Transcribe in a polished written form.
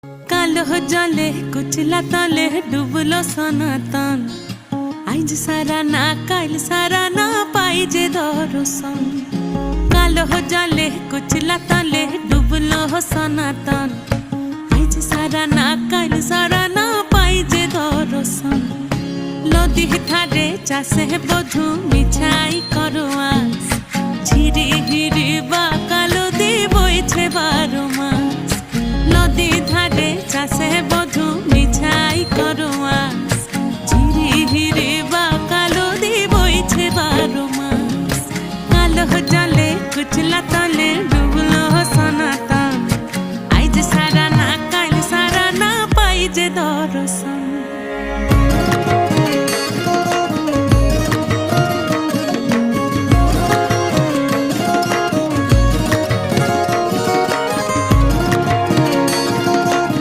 कालो जले कुचला तले डुबलो सनातन आज सारा ना काल सारा ना पाई जे दर्शन कालो जले कुचला तले डुबलो सनातन आज सारा ना काल सारा ना पाई जे दर्शन नदी ठारे चाषे बधु मिछाई करुआ झिरी हिरी बा कालो दी बइछे 12 मास नदी ধারে চাষে বধু মিছাই করোয়া ঝিরি হিরি বা কালো দি বইছে 12 মাস কালো জলে কুচলা তলে ডুবলো সনাতন আইজ সারা না কাল সারা না পাই যে দর্শন।